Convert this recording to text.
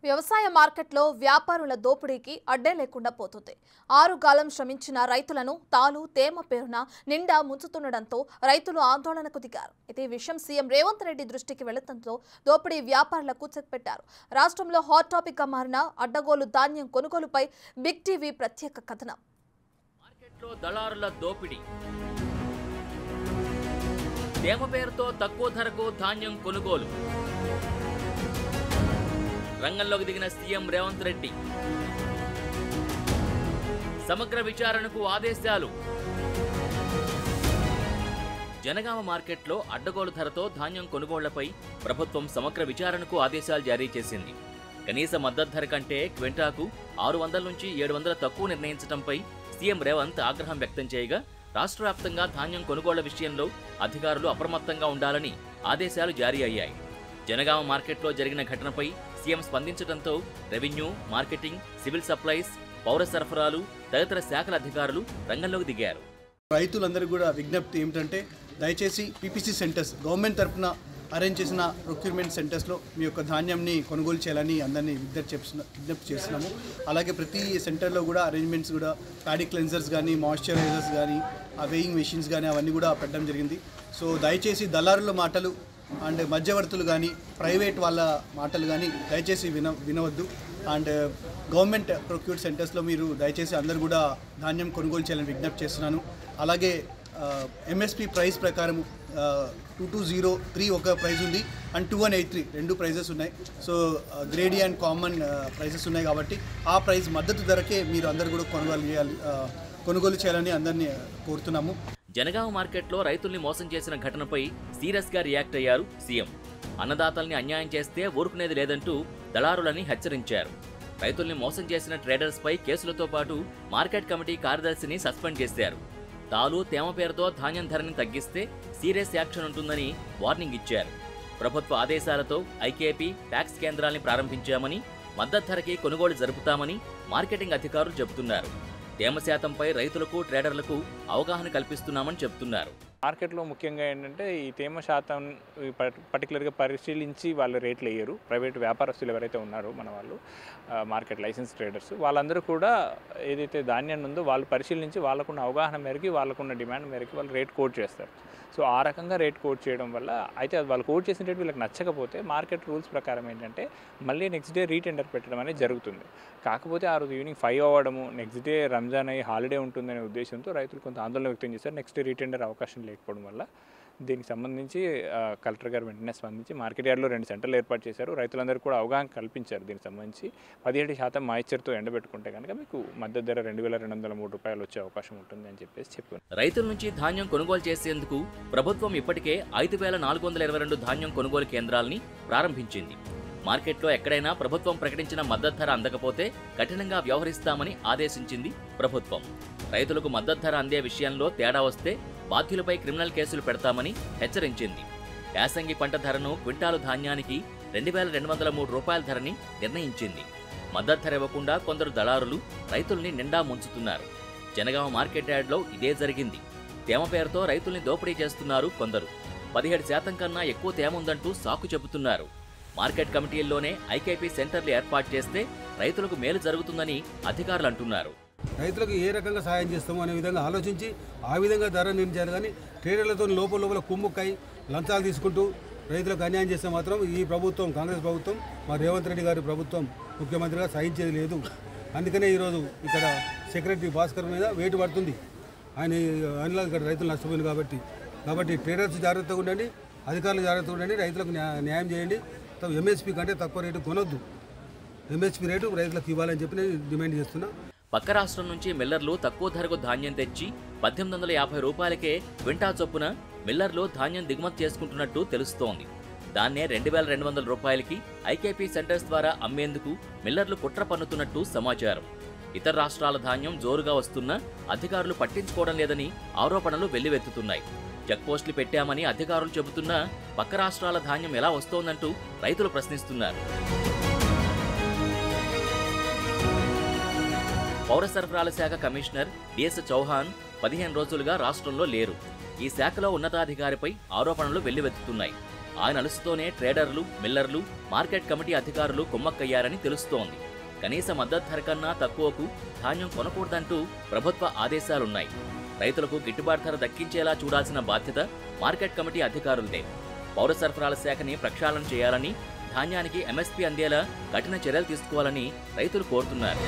వ్యవసాయ మార్కెట్లో వ్యాపారుల దోపిడీకి అడ్డే లేకుండా పోతుంది. ఆరుగాలం శ్రమించిన రైతులను తాలు తేమ పేరున నిండా ముంచుతుండడంతో రైతులు ఆందోళనకు దిగారు. అయితే ఈ విషయం సీఎం రేవంత్ రెడ్డి దృష్టికి వెళ్లడంతో దోపిడీ వ్యాపారులకు చెక్ పెట్టారు. రాష్ట్రంలో హాట్ టాపిక్ గా మారిన అడ్డగోలు ధాన్యం కొనుగోలుపై బిగ్ టీవీ ప్రత్యేక కథనం. మార్కెట్లో దళారుల దోపిడీ, తేమ పేరుతో తక్కువ ధరకు ధాన్యం కొనుగోలు. రంగంలోకి దిగిన సీఎం రేవంత్ రెడ్డి సమగ్ర విచారణకు ఆదేశాలు. జనగామ మార్కెట్లో అడ్డగోలు ధరతో ధాన్యం కొనుగోళ్లపై ప్రభుత్వం సమగ్ర విచారణకు ఆదేశాలు జారీ చేసింది. కనీస మద్దతు ధర కంటే క్వింటాకు 600 నుంచి 700 తక్కువ నిర్ణయించడంపై సీఎం రేవంత్ ఆగ్రహం వ్యక్తం చేయగా రాష్ట్ర వ్యాప్తంగా ధాన్యం కొనుగోళ్ల విషయంలో అధికారులు అప్రమత్తంగా ఉండాలని ఆదేశాలు జారీ అయ్యాయి. జనగామ మార్కెట్లో జరిగిన ఘటనపై సీఎం స్పందించడంతో రెవెన్యూ, మార్కెటింగ్, సివిల్ సప్లైస్, పౌర సరఫరాలు తదితర శాఖల అధికారులు రంగంలోకి దిగారు. రైతులందరూ కూడా విజ్ఞప్తి ఏమిటంటే దయచేసి పీపీసీ సెంటర్స్ గవర్నమెంట్ తరఫున అరేంజ్ చేసిన ప్రొక్యూర్మెంట్ సెంటర్స్లో మీ యొక్క ధాన్యంని కొనుగోలు చేయాలని అందరినీ విజ్ఞప్తి చేస్తున్నాము. అలాగే ప్రతి సెంటర్లో కూడా అరేంజ్మెంట్స్ కూడా ప్యాడీ క్లెన్సర్స్ కానీ, మాయిశ్చరైజర్స్ కానీ, ఆ వేయింగ్ మెషిన్స్ కానీ అవన్నీ కూడా పెట్టడం జరిగింది. సో దయచేసి దళారుల మాటలు అండ్ మధ్యవర్తులు కానీ, ప్రైవేట్ వాళ్ళ మాటలు కానీ దయచేసి వినవద్దు. అండ్ గవర్నమెంట్ ప్రొక్యూర్డ్ సెంటర్స్లో మీరు దయచేసి అందరూ కూడా ధాన్యం కొనుగోలు చేయాలని విజ్ఞప్తి చేస్తున్నాను. అలాగే ఎంఎస్పి ప్రైస్ ప్రకారం 2203 ఒక ప్రైజ్ ఉంది అండ్ 2183 రెండు ప్రైజెస్ ఉన్నాయి. So greedy and common prizes ఉన్నాయి కాబట్టి ఆ ప్రైస్ మద్దతు ధరకే మీరు అందరూ కూడా కొనుగోలు చేయాలని అందరినీ కోరుతున్నాము. జనగామ మార్కెట్లో రైతుల్ని మోసం చేసిన ఘటనపై సీరియస్ గా రియాక్ట్ అయ్యారు సీఎం. అన్నదాతల్ని అన్యాయం చేస్తే ఊరుకునేది లేదంటూ దళారులని హెచ్చరించారు. రైతుల్ని మోసం చేసిన ట్రేడర్స్ పై కేసులతో పాటు మార్కెట్ కమిటీ కార్యదర్శిని సస్పెండ్ చేశారు. తాలు తేమ పేరుతో ధాన్యం ధరని తగ్గిస్తే సీరియస్ యాక్షన్ ఉంటుందని వార్నింగ్ ఇచ్చారు. ప్రభుత్వ ఆదేశాలతో ఐకేపీ ట్యాక్స్ కేంద్రాల్ని ప్రారంభించామని, మద్దతు ధరకి కొనుగోలు జరుపుతామని మార్కెటింగ్ అధికారులు చెబుతున్నారు. తేమ శాతంపై రైతులకు, ట్రేడర్లకు అవగాహన కల్పిస్తున్నామని చెబుతున్నారు. మార్కెట్లో ముఖ్యంగా ఏంటంటే ఈ తేమ శాతం పర్టికులర్గా పరిశీలించి వాళ్ళు రేట్లు వేయరు. ప్రైవేట్ వ్యాపారస్తులు ఎవరైతే ఉన్నారో మన వాళ్ళు మార్కెట్ లైసెన్స్ ట్రేడర్స్ వాళ్ళందరూ కూడా ఏదైతే ధాన్యాన్ని ఉందో వాళ్ళు పరిశీలించి వాళ్ళకున్న అవగాహన మేరకు, వాళ్ళకున్న డిమాండ్ మేరకు వాళ్ళు రేట్ కోట్ చేస్తారు. సో ఆ రకంగా రేట్ కోట్ చేయడం వల్ల అయితే వాళ్ళు కోట్ చేసిన రేట్ వీళ్ళకి నచ్చకపోతే మార్కెట్ రూల్స్ ప్రకారం ఏంటంటే మళ్ళీ నెక్స్ట్ డే రీటెండర్ పెట్టడం అనేది జరుగుతుంది. కాకపోతే ఆ రోజు ఈవినింగ్ 5 అవ్వడము, నెక్స్ట్ డే రంజాన్ అయ్యి హాలిడే ఉంటుందనే ఉద్దేశంతో రైతులు కొంత ఆందోళన వ్యక్తం చేశారు. నెక్స్ట్ డే రీటెండర్ అవకాశం లేకపోవడం వల్ల దీనికి సంబంధించి కలెక్టర్ గారు వెంటనే స్పందించి మార్కెట్ యార్డ్లో 2 సెంటర్లు ఏర్పాటు చేశారు. రైతులందరూ కూడా అవగాహన కల్పించారు. దీనికి సంబంధించి 17% మాయిశ్చర్తో ఎండబెట్టుకుంటే కనుక మీకు మద్దతు ధర 2203 రూపాయలు వచ్చే అవకాశం ఉంటుంది అని చెప్పారు. రైతుల నుంచి ధాన్యం కొనుగోలు చేసేందుకు ప్రభుత్వం ఇప్పటికే 5422 ధాన్యం కొనుగోలు కేంద్రాలని ప్రారంభించింది. మార్కెట్లో ఎక్కడైనా ప్రభుత్వం ప్రకటించిన మద్దతు ధర అందకపోతే కఠినంగా వ్యవహరిస్తామని ఆదేశించింది ప్రభుత్వం. రైతులకు మద్దతు ధర అందే విషయంలో తేడా వస్తే బాధ్యులపై క్రిమినల్ కేసులు పెడతామని హెచ్చరించింది. యాసంగి పంట ధరను క్వింటాలు ధాన్యానికి 2203 రూపాయల ధరని నిర్ణయించింది. మద్దతు ధర ఇవ్వకుండా కొందరు దళారులు రైతుల్ని నిండా ముంచుతున్నారు. జనగామ మార్కెట్ యార్డ్లో ఇదే జరిగింది. తేమ పేరుతో రైతుల్ని దోపిడీ చేస్తున్నారు కొందరు. 17% కన్నా ఎక్కువ తేమ ఉందంటూ సాకు చెబుతున్నారు. మార్కెట్ కమిటీల్లోనే ఐకేపీ సెంటర్లు ఏర్పాటు చేస్తే రైతులకు మేలు జరుగుతుందని అధికారులు అంటున్నారు. రైతులకు ఏ రకంగా సాయం చేస్తామో అనే విధంగా ఆలోచించి ఆ విధంగా ధర నిర్ణయించారు. కానీ ట్రేడర్లతో లోపల కుమ్ముక్కై లంచాలు తీసుకుంటూ రైతులకు అన్యాయం చేస్తే మాత్రం ఈ ప్రభుత్వం, కాంగ్రెస్ ప్రభుత్వం, మా రేవంత్ రెడ్డి గారి ప్రభుత్వం ముఖ్యమంత్రిగా సహించేది లేదు. అందుకనే ఈరోజు ఇక్కడ సెక్రటరీ భాస్కర్ మీద వేటు పడుతుంది. ఆయన ఇక్కడ రైతులు నష్టపోయింది కాబట్టి ట్రేడర్స్ జాగ్రత్తగా ఉండండి, అధికారులు జాగ్రత్తగా ఉండండి, రైతులకు న్యాయం చేయండి. ఎంఎస్పీ కంటే తక్కువ రేటు కొనొద్దు, ఎంఎస్పీ రేటు రైతులకు ఇవ్వాలని చెప్పి నేను డిమాండ్ చేస్తున్నా. పక్క రాష్ట్రం నుంచి మిల్లర్లు తక్కువ ధరకు ధాన్యం తెచ్చి 1850 రూపాయలకే క్వింటా చొప్పున మిల్లర్లు ధాన్యం దిగుమతి చేసుకుంటున్నట్టు తెలుస్తోంది. దాన్నే 2200 రూపాయలకి ఐకేపీ సెంటర్స్ ద్వారా అమ్మేందుకు మిల్లర్లు కుట్ర పన్నుతున్నట్టు సమాచారం. ఇతర రాష్ట్రాల ధాన్యం జోరుగా వస్తున్నా అధికారులు పట్టించుకోవడం లేదని ఆరోపణలు వెల్లువెత్తుతున్నాయి. చెక్పోస్టులు పెట్టామని అధికారులు చెబుతున్నా పక్క రాష్ట్రాల ధాన్యం ఎలా వస్తోందంటూ రైతులు ప్రశ్నిస్తున్నారు. పౌర సరఫరాల శాఖ కమిషనర్ డిఎస్ చౌహాన్ 15 రోజులుగా రాష్ట్రంలో లేరు. ఈ శాఖలో ఉన్నతాధికారిపై ఆరోపణలు వెల్లువెత్తుతున్నాయి. ఆయన అలుసుతోనే ట్రేడర్లు, మిల్లర్లు, మార్కెట్ కమిటీ అధికారులు కుమ్మక్కయ్యారని తెలుస్తోంది. కనీస మద్దతు ధర కన్నా తక్కువకు ధాన్యం కొనకూడదంటూ ప్రభుత్వ ఆదేశాలున్నాయి. రైతులకు గిట్టుబాటు ధర దక్కించేలా చూడాల్సిన బాధ్యత మార్కెట్ కమిటీ అధికారులదే. పౌర సరఫరాల శాఖని ప్రక్షాళన చేయాలని, ధాన్యానికి ఎంఎస్పీ అందేలా కఠిన చర్యలు తీసుకోవాలని రైతులు కోరుతున్నారు.